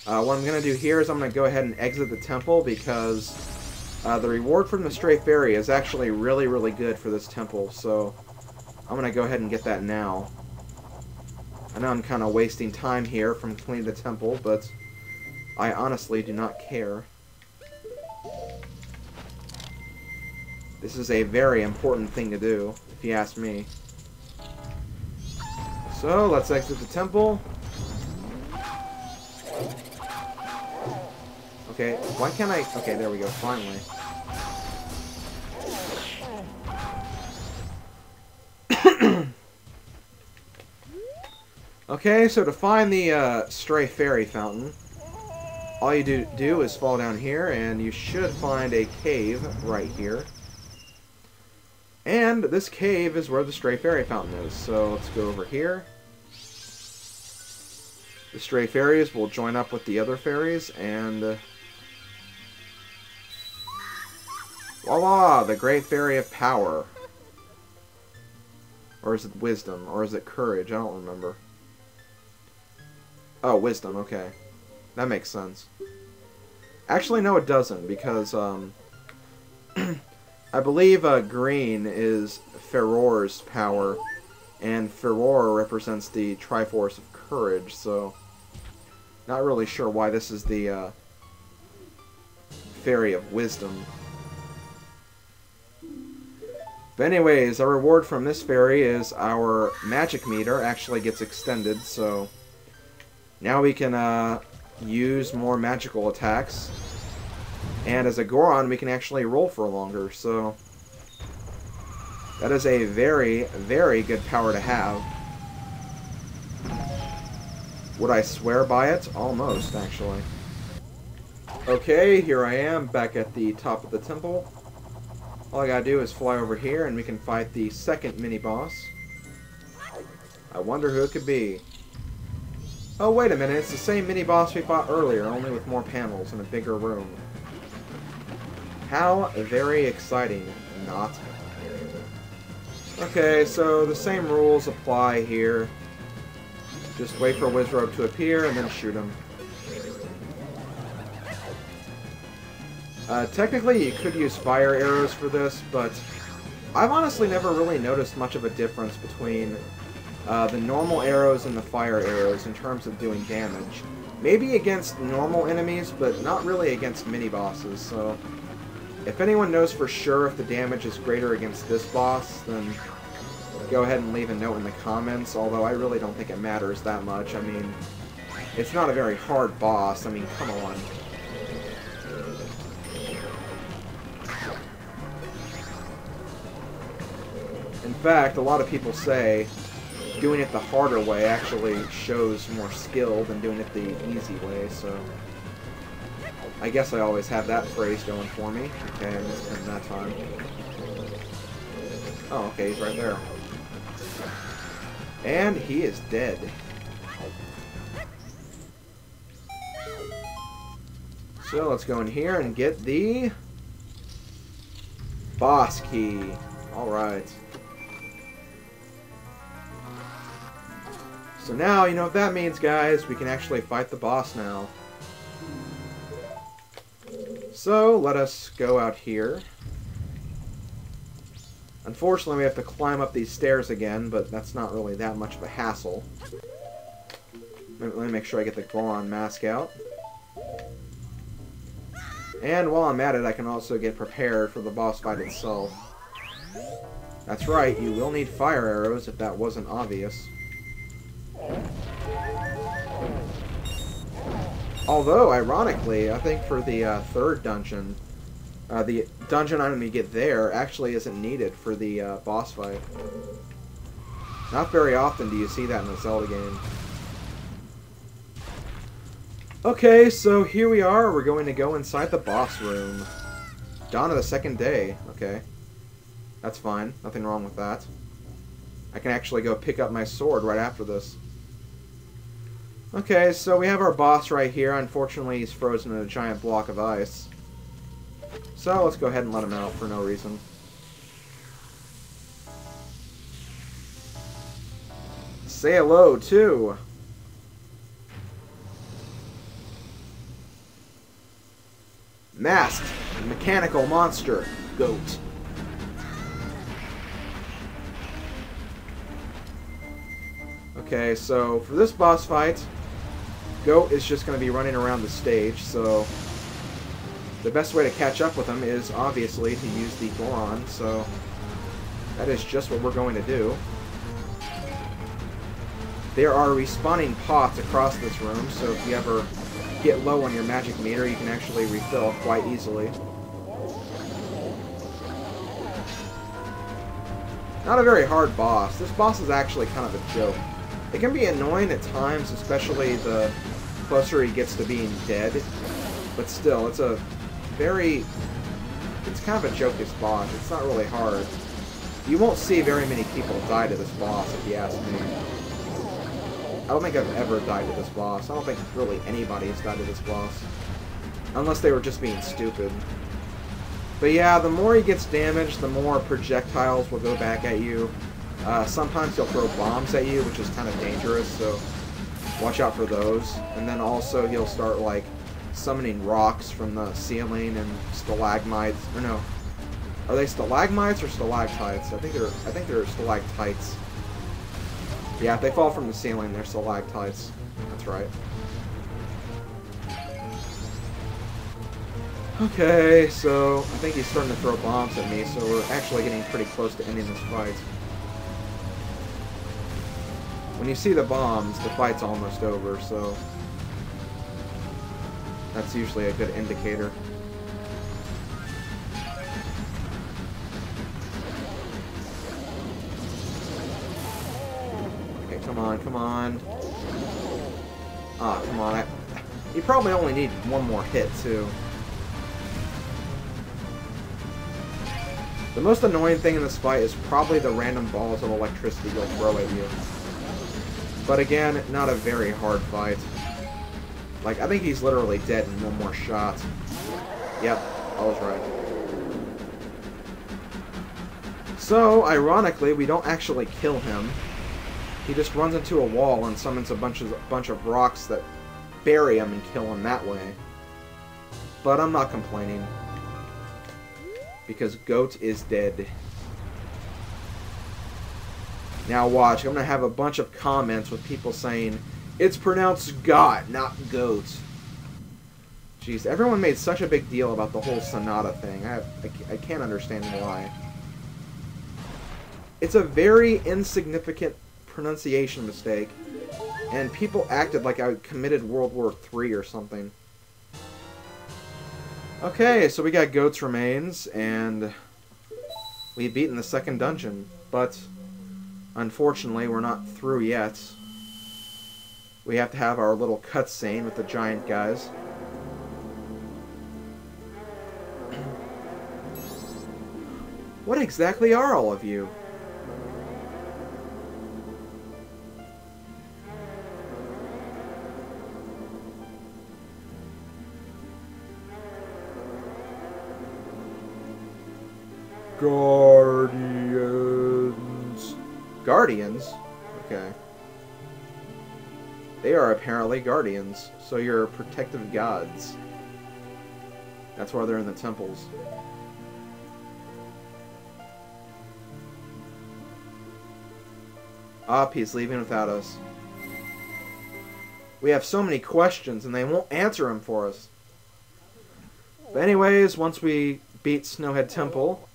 What I'm going to do here is I'm going to go ahead and exit the temple because the reward from the stray fairy is actually really, really good for this temple. So I'm going to go ahead and get that now. I know I'm kind of wasting time here from cleaning the temple, but I honestly do not care. This is a very important thing to do, if you ask me. So, let's exit the temple. Okay, why can't I... Okay, there we go, finally. Okay, so to find the stray fairy fountain, all you do is fall down here, and you should find a cave right here. And this cave is where the stray fairy fountain is. So let's go over here. The stray fairies will join up with the other fairies, and voila! The great fairy of power. Or is it wisdom? Or is it courage? I don't remember. Oh, wisdom, okay. That makes sense. Actually, no it doesn't, because I believe green is Feror's power, and Feror represents the Triforce of Courage, so not really sure why this is the Fairy of Wisdom. But anyways, our reward from this fairy is our magic meter actually gets extended, so now we can use more magical attacks. And as a Goron, we can actually roll for longer, so that is a very, very good power to have. Would I swear by it? Almost, actually. Okay, here I am, back at the top of the temple. All I gotta do is fly over here, and we can fight the second mini-boss. I wonder who it could be. Oh, wait a minute, it's the same mini-boss we fought earlier, only with more panels and a bigger room. How very exciting. Not. Okay, so the same rules apply here. Just wait for Wizrobe to appear and then shoot him. Technically, you could use fire arrows for this, but I've honestly never really noticed much of a difference between the normal arrows and the fire arrows in terms of doing damage. Maybe against normal enemies, but not really against mini-bosses, so if anyone knows for sure if the damage is greater against this boss, then go ahead and leave a note in the comments, although I really don't think it matters that much. I mean, it's not a very hard boss. I mean, come on. In fact, a lot of people say doing it the harder way actually shows more skill than doing it the easy way, so I guess I always have that phrase going for me. Okay, I missed him that time. Oh, okay, he's right there. And he is dead. So let's go in here and get the boss key. Alright. So now, you know what that means, guys. We can actually fight the boss now. So, let us go out here. Unfortunately, we have to climb up these stairs again, but that's not really that much of a hassle. Let me make sure I get the Goron mask out. And while I'm at it, I can also get prepared for the boss fight itself. That's right, you will need fire arrows if that wasn't obvious. Although, ironically, I think for the third dungeon, the dungeon item you get there actually isn't needed for the boss fight. Not very often do you see that in a Zelda game. Okay, so here we are. We're going to go inside the boss room. Dawn of the second day. Okay. That's fine. Nothing wrong with that. I can actually go pick up my sword right after this. Okay, so we have our boss right here. Unfortunately, he's frozen in a giant block of ice. So let's go ahead and let him out for no reason. Say hello, too. Masked mechanical monster, Goht. Okay, so for this boss fight, Goht is just going to be running around the stage, so the best way to catch up with him is obviously to use the Goron, so that is just what we're going to do. There are respawning pots across this room, so if you ever get low on your magic meter, you can actually refill quite easily. Not a very hard boss. This boss is actually kind of a joke. It can be annoying at times, especially the closer he gets to being dead, but still, it's kind of a jokish boss. It's not really hard. You won't see very many people die to this boss, if you ask me. I don't think I've ever died to this boss. I don't think really anybody has died to this boss. Unless they were just being stupid. But yeah, the more he gets damaged, the more projectiles will go back at you. Sometimes he'll throw bombs at you, which is kind of dangerous, so watch out for those. And then also he'll start, like, summoning rocks from the ceiling and stalagmites. Or no, are they stalagmites or stalactites? I think they're stalactites. Yeah, if they fall from the ceiling, they're stalactites. That's right. Okay, so I think he's starting to throw bombs at me, so we're actually getting pretty close to ending this fight. When you see the bombs, the fight's almost over, so that's usually a good indicator. Okay, come on, come on. Ah, come on. You probably only need one more hit, too. The most annoying thing in this fight is probably the random balls of electricity he'll throw at you. But again, not a very hard fight. Like, I think he's literally dead in one more shot. Yep, I was right. So, ironically, we don't actually kill him. He just runs into a wall and summons a bunch of rocks that bury him and kill him that way. But I'm not complaining. Because Goht is dead. Now watch, I'm going to have a bunch of comments with people saying, it's pronounced Goht, not Goat. Jeez, everyone made such a big deal about the whole Sonata thing. I can't understand why. It's a very insignificant pronunciation mistake, and people acted like I committed World War III or something. Okay, so we got Goat's remains, and we've beaten the second dungeon, but unfortunately we're not through yet. We have to have our little cutscene with the giant guys. What exactly are all of you? Guardians. Guardians? Okay. They are apparently guardians, so you're protective gods. That's why they're in the temples. Up, he's leaving without us. We have so many questions, and they won't answer them for us. But anyways, once we beat Snowhead Temple,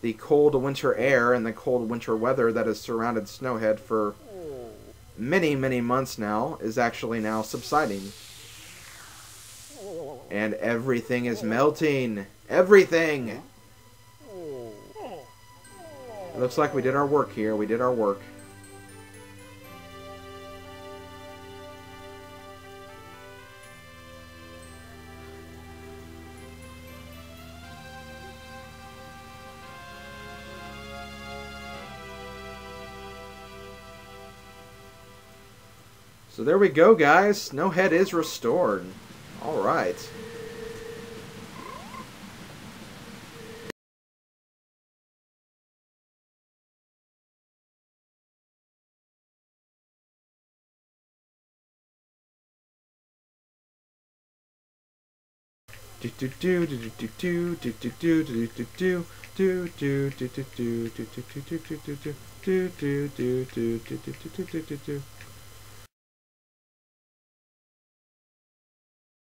the cold winter air and the cold winter weather that has surrounded Snowhead for many, many months now is actually now subsiding. And everything is melting. Everything! It looks like we did our work here. We did our work. So there we go, guys. Snowhead is restored. Alright.